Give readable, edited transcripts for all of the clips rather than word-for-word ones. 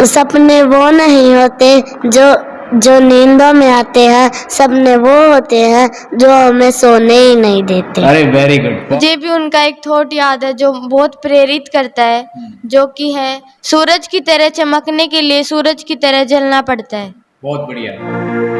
सपने वो नहीं होते जो जो नींदों में आते हैं, सपने वो होते हैं जो हमें सोने ही नहीं देते। अरे वेरी गुड। मुझे भी उनका एक थॉट याद है जो बहुत प्रेरित करता है, जो कि है सूरज की तरह चमकने के लिए सूरज की तरह जलना पड़ता है। बहुत बढ़िया।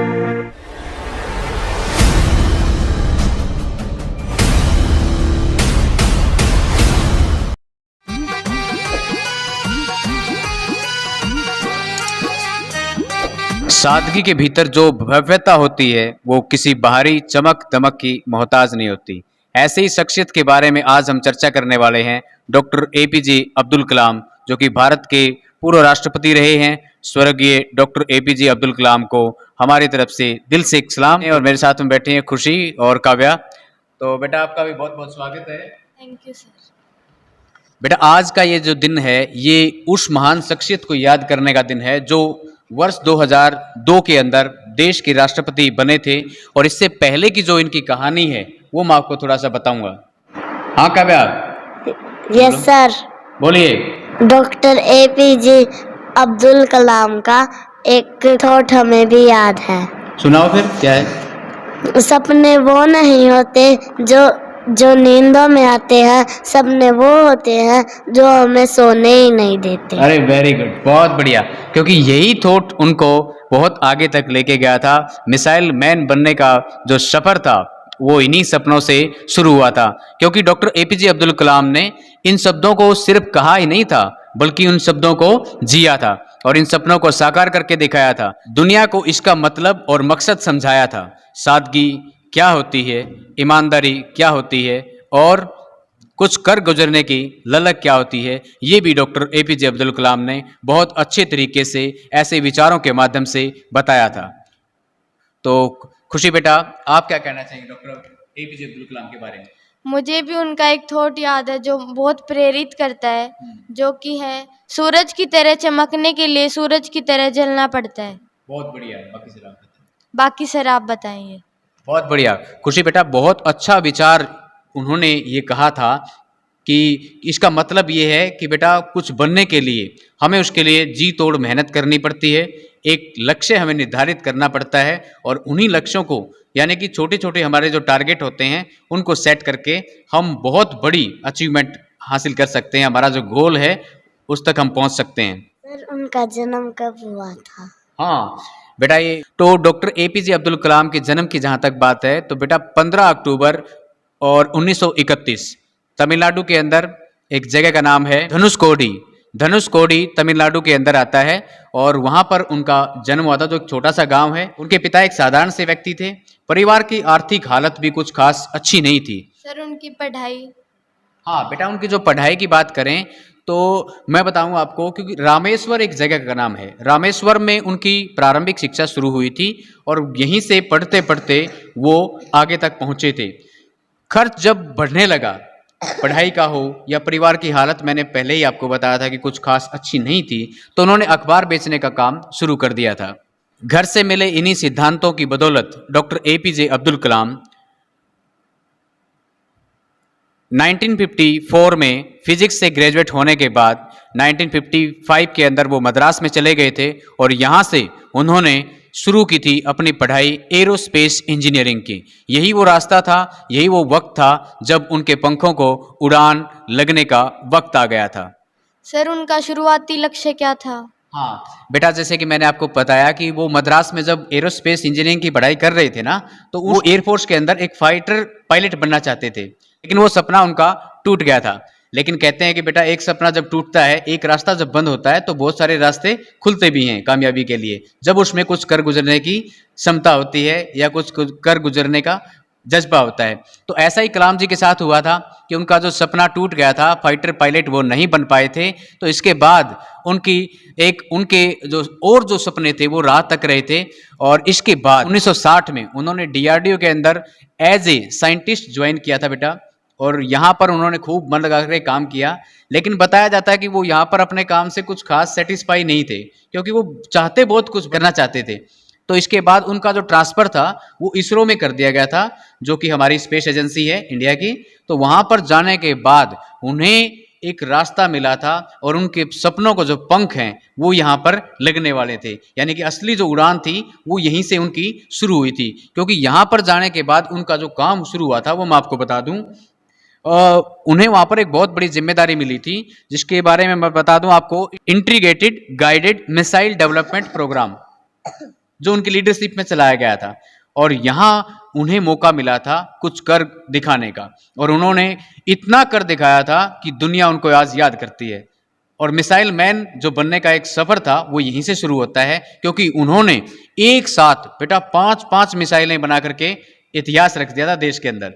सादगी के भीतर जो भव्यता होती है वो किसी बाहरी चमक दमक की मोहताज नहीं होती। ऐसे ही शख्सियत के बारे में आज हम चर्चा करने वाले हैं। डॉक्टर एपीजे अब्दुल कलाम, जो कि भारत के पूर्व राष्ट्रपति रहे हैं। स्वर्गीय डॉक्टर एपीजे अब्दुल कलाम को हमारी तरफ से दिल से एक सलाम है। और मेरे साथ में बैठे हैं खुशी और काव्या। तो बेटा आपका भी बहुत बहुत स्वागत है। Thank you sir. बेटा आज का ये जो दिन है ये उस महान शख्सियत को याद करने का दिन है जो वर्ष 2002 के अंदर देश के राष्ट्रपति बने थे। और इससे पहले की जो इनकी कहानी है वो मैं आपको थोड़ा सा बताऊंगा। हाँ काव्या, यस सर। बोलिए। डॉक्टर एपीजे अब्दुल कलाम का एक थॉट हमें भी याद है। सुनाओ फिर क्या है। सपने वो नहीं होते जो जो नींदों में आते हैं, सपने वो होते हैं जो हमें सोने ही नहीं देते। अरे वेरी गुड, बहुत बढ़िया। क्योंकि यही थॉट उनको बहुत आगे तक लेके गया था। मिसाइल मैन बनने का जो सफर था वो इन्हीं सपनों से शुरू हुआ था। क्योंकि डॉक्टर एपीजे अब्दुल कलाम ने इन शब्दों को सिर्फ कहा ही नहीं था बल्कि उन शब्दों को जिया था और इन सपनों को साकार करके दिखाया था। दुनिया को इसका मतलब और मकसद समझाया था। सादगी क्या होती है, ईमानदारी क्या होती है और कुछ कर गुजरने की ललक क्या होती है, ये भी डॉक्टर एपीजे अब्दुल कलाम ने बहुत अच्छे तरीके से ऐसे विचारों के माध्यम से बताया था। तो खुशी बेटा आप क्या कहना चाहिए डॉक्टर एपीजे अब्दुल कलाम के बारे में। मुझे भी उनका एक थॉट याद है जो बहुत प्रेरित करता है, जो कि है सूरज की तरह चमकने के लिए सूरज की तरह जलना पड़ता है। बहुत बढ़िया। बाकी सर आप बताएंगे। बहुत बढ़िया खुशी बेटा, बहुत अच्छा विचार उन्होंने ये कहा था कि इसका मतलब ये है कि बेटा कुछ बनने के लिए हमें उसके लिए जी तोड़ मेहनत करनी पड़ती है। एक लक्ष्य हमें निर्धारित करना पड़ता है और उन्हीं लक्ष्यों को यानी कि छोटे छोटे हमारे जो टारगेट होते हैं उनको सेट करके हम बहुत बड़ी अचीवमेंट हासिल कर सकते हैं। हमारा जो गोल है उस तक हम पहुंच सकते हैं। सर उनका जन्म कब हुआ था। हाँ बेटा, ये तो डॉक्टर एपीजे अब्दुल कलाम के जन्म की जहाँ तक बात है तो बेटा 15 अक्टूबर और 1931 तमिलनाडु के अंदर एक जगह का नाम है धनुषकोडी। धनुषकोडी तमिलनाडु के अंदर आता है और वहाँ पर उनका जन्म हुआ था, जो एक छोटा सा गांव है। उनके पिता एक साधारण से व्यक्ति थे। परिवार की आर्थिक हालत भी कुछ खास अच्छी नहीं थी। सर उनकी पढ़ाई। हाँ बेटा, उनकी जो पढ़ाई की बात करें तो मैं बताऊंगा आपको, क्योंकि रामेश्वर एक जगह का नाम है। रामेश्वर में उनकी प्रारंभिक शिक्षा शुरू हुई थी और यहीं से पढ़ते पढ़ते वो आगे तक पहुंचे थे। खर्च जब बढ़ने लगा, पढ़ाई का हो या परिवार की हालत, मैंने पहले ही आपको बताया था कि कुछ खास अच्छी नहीं थी, तो उन्होंने अखबार बेचने का काम शुरू कर दिया था। घर से मिले इन्हीं सिद्धांतों की बदौलत डॉक्टर एपीजे अब्दुल कलाम 1954 में फिजिक्स से ग्रेजुएट होने के बाद 1955 के अंदर वो मद्रास में चले गए थे और यहाँ से उन्होंने शुरू की थी अपनी पढ़ाई एरोस्पेस इंजीनियरिंग की। यही वो रास्ता था, यही वो वक्त था जब उनके पंखों को उड़ान लगने का वक्त आ गया था। सर उनका शुरुआती लक्ष्य क्या था। हाँ बेटा, जैसे कि मैंने आपको बताया कि वो मद्रास में जब एरोस्पेस इंजीनियरिंग की पढ़ाई कर रहे थे ना, तो वो एयरफोर्स के अंदर एक फाइटर पायलट बनना चाहते थे, लेकिन वो सपना उनका टूट गया था। लेकिन कहते हैं कि बेटा एक सपना जब टूटता है, एक रास्ता जब बंद होता है तो बहुत सारे रास्ते खुलते भी हैं कामयाबी के लिए, जब उसमें कुछ कर गुजरने की क्षमता होती है या कुछ कर गुजरने का जज्बा होता है। तो ऐसा ही कलाम जी के साथ हुआ था कि उनका जो सपना टूट गया था, फाइटर पायलट वो नहीं बन पाए थे। तो इसके बाद उनके जो सपने थे वो राह तक रहे थे। और इसके बाद 1960 में उन्होंने डीआरडीओ के अंदर एज ए साइंटिस्ट ज्वाइन किया था बेटा, और यहाँ पर उन्होंने खूब मन लगा कर काम किया। लेकिन बताया जाता है कि वो यहाँ पर अपने काम से कुछ खास सेटिस्फाई नहीं थे, क्योंकि वो चाहते बहुत कुछ करना चाहते थे। तो इसके बाद उनका जो ट्रांसफ़र था वो इसरो में कर दिया गया था, जो कि हमारी स्पेस एजेंसी है इंडिया की। तो वहाँ पर जाने के बाद उन्हें एक रास्ता मिला था और उनके सपनों को जो पंख हैं वो यहाँ पर लगने वाले थे, यानी कि असली जो उड़ान थी वो यहीं से उनकी शुरू हुई थी। क्योंकि यहाँ पर जाने के बाद उनका जो काम शुरू हुआ था वो मैं आपको बता दूं, उन्हें वहाँ पर एक बहुत बड़ी जिम्मेदारी मिली थी, जिसके बारे में मैं बता दूं आपको, integrated guided missile development programme, जो उनकी लीडरशिप में चलाया गया था। और यहाँ उन्हें मौका मिला था कुछ कर दिखाने का, और उन्होंने इतना कर दिखाया था कि दुनिया उनको आज याद करती है। और मिसाइल मैन जो बनने का एक सफर था वो यहीं से शुरू होता है, क्योंकि उन्होंने एक साथ बेटा 5-5 मिसाइलें बना करके इतिहास रख दिया था देश के अंदर।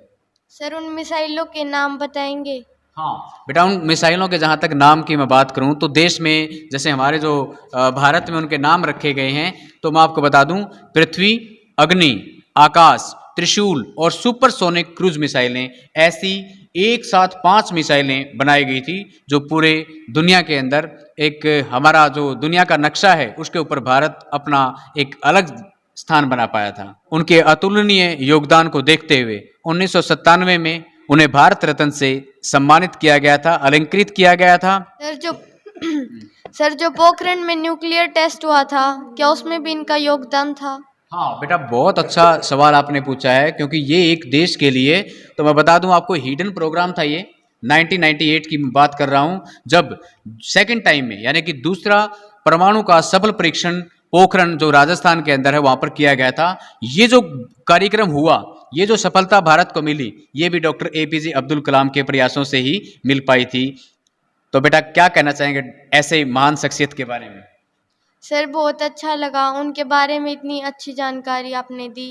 सर उन मिसाइलों के नाम बताएंगे? हाँ बेटा, उन मिसाइलों के जहाँ तक नाम की मैं बात करूँ तो देश में जैसे हमारे जो भारत में उनके नाम रखे गए हैं, तो मैं आपको बता दूं, पृथ्वी, अग्नि, आकाश, त्रिशूल और सुपरसोनिक क्रूज मिसाइलें, ऐसी एक साथ 5 मिसाइलें बनाई गई थी जो पूरे दुनिया के अंदर एक हमारा जो दुनिया का नक्शा है उसके ऊपर भारत अपना एक अलग स्थान बना पाया था। उनके अतुलनीय योगदान को देखते हुए 1997 में उन्हें भारत रत्न से सम्मानित किया गया था, अलंकृत किया गया था। सर जो पोखरण में न्यूक्लियर टेस्ट हुआ था, क्या उसमें भी इनका योगदान था? हाँ बेटा, बहुत अच्छा सवाल आपने पूछा है, क्योंकि ये एक देश के लिए, तो मैं बता दूं आपको, हिडन प्रोग्राम था ये। 1998 की बात कर रहा हूं, जब सेकंड टाइम में, यानी कि दूसरा परमाणु का सफल परीक्षण पोखरण जो राजस्थान के अंदर है वहां पर किया गया था। ये जो कार्यक्रम हुआ, ये जो सफलता भारत को मिली, ये भी डॉक्टर APJ अब्दुल कलाम के प्रयासों से ही मिल पाई थी। तो बेटा क्या कहना चाहेंगे ऐसे महान शख्सियत के बारे में? सर बहुत अच्छा लगा, उनके बारे में इतनी अच्छी जानकारी आपने दी।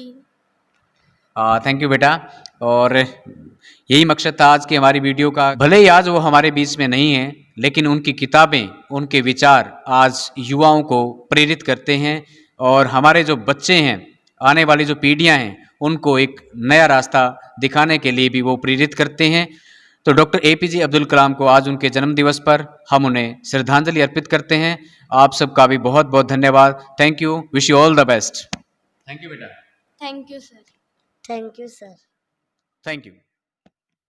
थैंक यू बेटा। और यही मकसद था आज की हमारी वीडियो का। भले ही आज वो हमारे बीच में नहीं है, लेकिन उनकी किताबें, उनके विचार आज युवाओं को प्रेरित करते हैं, और हमारे जो बच्चे हैं, आने वाली जो पीढ़ियां हैं, उनको एक नया रास्ता दिखाने के लिए भी वो प्रेरित करते हैं। तो डॉक्टर APJ अब्दुल कलाम को आज उनके जन्म दिवस पर हम उन्हें श्रद्धांजलि अर्पित करते हैं। आप सबका भी बहुत बहुत धन्यवाद। Thank you, wish you all the best. Thank you बेटा। Thank you sir. Thank you sir. Thank you.